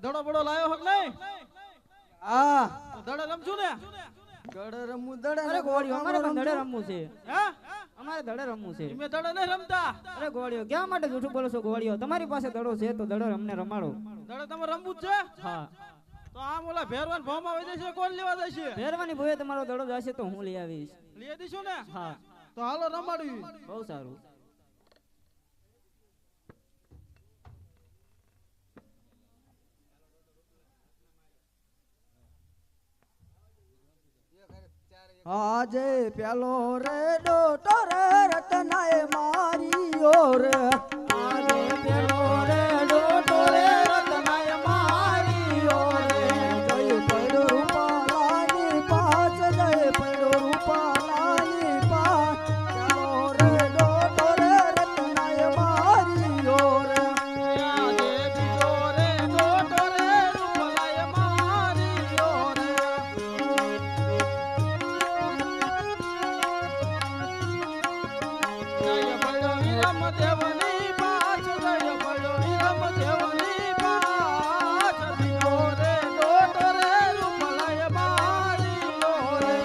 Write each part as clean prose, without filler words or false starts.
દડો બડો લાયો હક નહીં હા દડો રમશું ને દડે રમવું દડે અરે ગોળીઓ અમારે પણ દડે રમવું છે હે અમારે દડે રમવું છે તમે દડો નહીં રમતા અરે ગોળીઓ ક્યાં માટે જૂઠું બોલો છો ગોળીઓ તમારી પાસે દડો છે તો દડો અમને રમાડો દડો તમે રમવું જ છે હા તો આમ ઓલા ભેરવાન ભાવમાં વઈ જશે કોણ લેવા જશે મહેરબાની ભોએ તમારો દડો જશે તો હું લઈ આવીશ લઈ દઈશું ને હા તો હાલો રમાડવી બહુ સારું આજે પેલો રે ડોટો રે રતનાએ મારીયો રે આજે પેલો રે ડોટો રે રતનાએ મારીયો રે જય પડ્યો રૂપાલાની પાછ જય પડ્યો રૂપાલાની પાછ પેલો રે ડોટો રે રતનાએ મારીયો રે આજે બીજો રે ડોટો રે રૂપલાએ મારીયો રે જય પડ્યો વિરમ દેવની પાછ જય પડ્યો વિરમ દેવની પાછ બીજો રે ડોટો રે રૂપલાએ મારીયો રે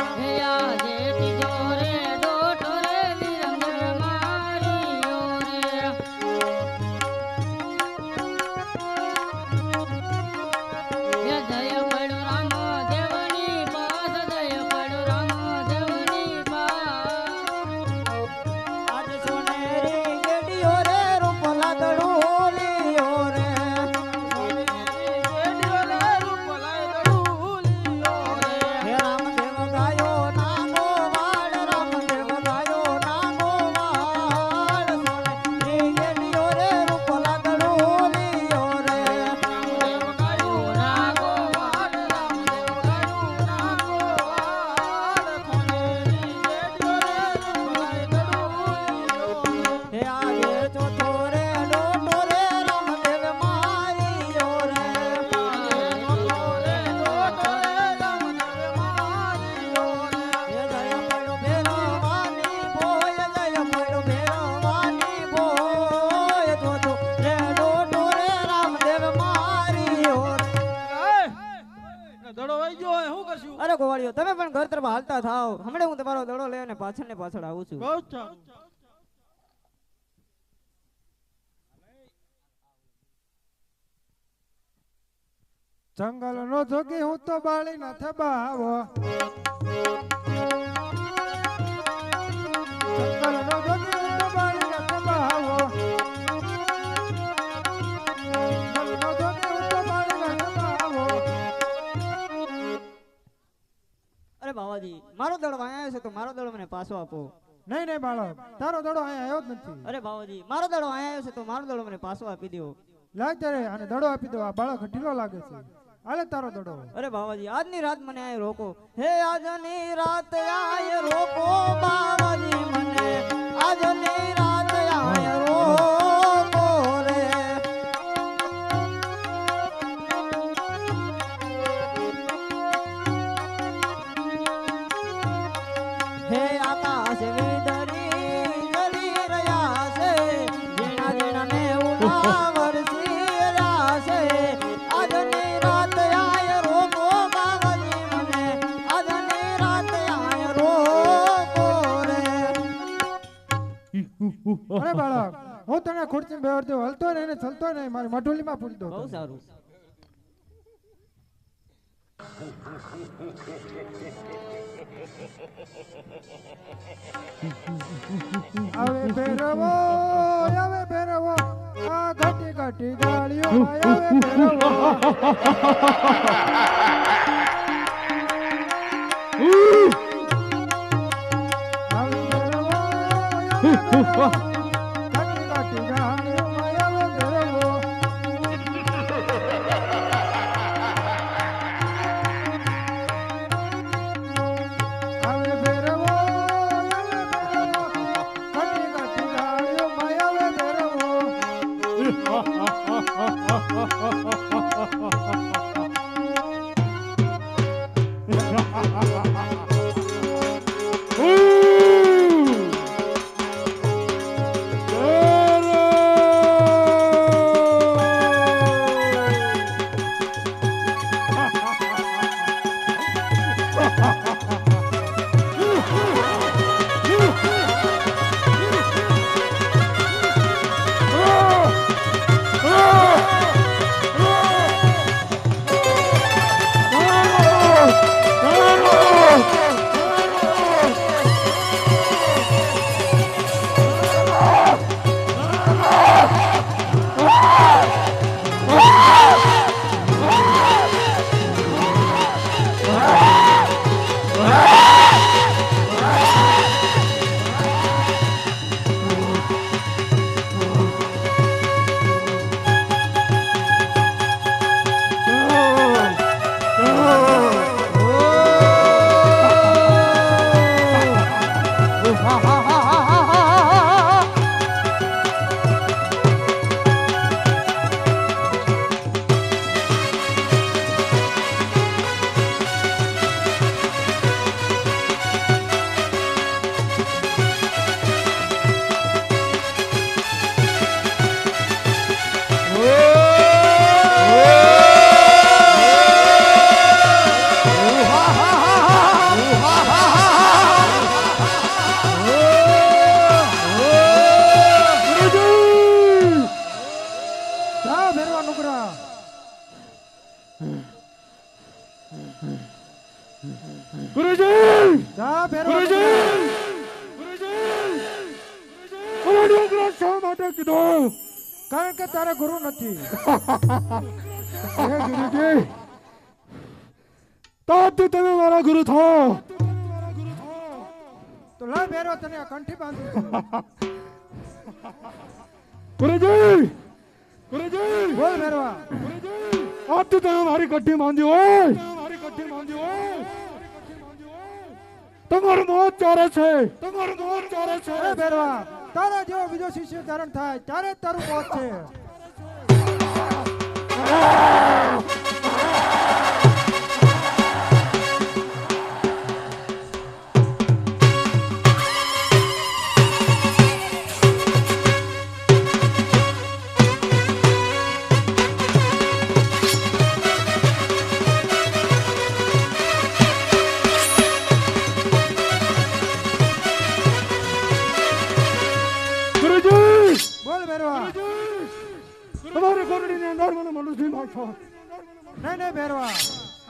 આજ સોનેરી ગેડીઓ રે રૂપલા દડોલીઓ રે હે રામદેવ ગાયો નાગો વાડ રામદેવ ગાયો નાગો વાડ સોનેરી ગેડીઓ રે રૂપલા દડોલીઓ રે હે આજે ચોથો રે ડોટો રે રામદેવ મારીયો રે હે જય પડ્યો ભેરવાની ભોય જય પડ્યો ભેરવાની ભોય ચોથો રે ડોટો રે રામદેવ મારીયો રે દડો વઈ ગયો હોય, શું કરશું? અરે ગોવાળીઓ તમે પણ ઘર તરફ હાલતા થાવ હમણાં હું તમારો દડો લઈને પાછળ ને પાછળ આવું છું બહુ જ સારું. જંગલ નો જોગી હું તો બાળી ના થબાવો જંગલ નો જોગી હું તો બાળી ના થબાવો જંગલ નો જોગી હું તો બાળી ના થબાવો અરે બાવાજી મારો દડો અહીંયા છે તો મારો દડો મને પાછો આપો નહીં નહીં બાળક તારો દડો અહીંયા આવ્યો જ નથી અરે બાવાજી મારો દડો અહીંયા છે તો મારો દડો મને પાછો આપી દો લાગ ત્યારે આને દડો આપી દો આ બાળક ઢીલો લાગે છે હાલે તારો દડો અરે બાવાજી આજની રાત મને આય રોકો હે આજની રાત આય રોકો બાવાજી મને આજની રાત આય રોકો રે હે આકાશ વિદરી જલી રહ્યા છે જીણા જીણા ને ઉના વરસી રહ્યા છે આજની રાત આય રોકો બાવાજી મને આજની રાત આય રોકો રે અરે બાળક હું તને ખુરશી બેવર દઉં હલતો નહીં ને ચલતો નહીં મારી મઢુલીમાં પૂરી દો બહુ સારું આવે ભેરવો આ ઘટી ઘટી ગાળીઓ આવે ભેરવો આવે ભેરવો ઘટી ઘટી ગાળીઓ આવે ભેરવો આવે ભેરવો ઘટી ઘટી ગાળીઓ આવે ભેરવો મને શા માટે કીધું? કારણ કે તારા ગુરુ નથી. હે ગુરુજી, તો તમે મારા ગુરુ થો. તો લા ભેરો તને આ કંઠી બાંધું છું. ગુરુજી, ગુરુજી, બોલ ભેરવા. ગુરુજી, આજ તો તમે મારી કંઠી બાંધી હોય. મારી કંઠી બાંધી હોય. તમારું મોત ચારે છે. તમારું મોત ચારે છે. હે ભેરવા, તારા જેવો બીજો શિષ્ય ધારણ થાય ત્યારે જ તારું મોત છે. નહીં નહીં ભેરવા,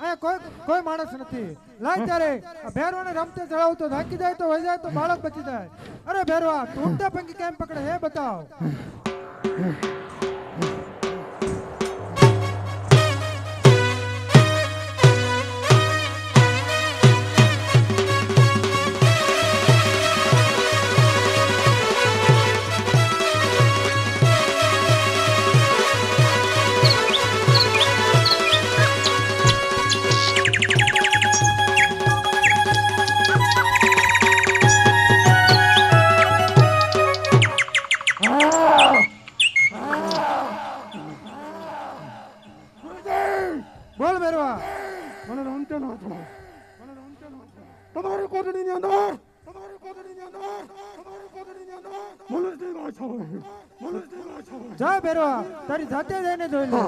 અહીંયા કોઈ માણસ નથી. લાય ત્યારે ભેરવાને રમતે ચડાવ તો થાકી જાય તો વહી જાય તો બાળક બચી જાય. અરે ભેરવા, તું ઊંધા પંખી કેમ પકડે હે બતાવ. બોલ ભેરવા, મને રમતે ના છોડો. તમારી કોટડીની અંદર મનુષ્યની ભાષા હોય. જા ભેરવા, તારી જાતે જઈને જોઈ લે.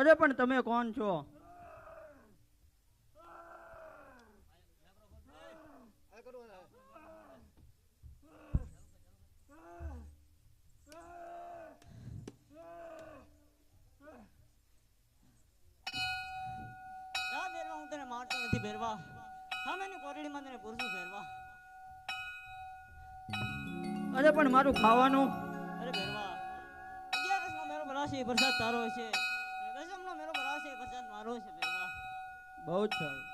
અરે પણ તમે કોણ છો? હું તને મારતો નથી ભેરવા. હા, મેં કોરડીમાં તને પૂરશું ભેરવા. અરે પણ મારું ખાવાનું. અરે ભેરવા, 11નો મેરો ભરાશે પ્રસાદ તારો છે, 10નો મેરો ભરાશે પ્રસાદ મારો છે ભેરવા. બહુ જ સારું.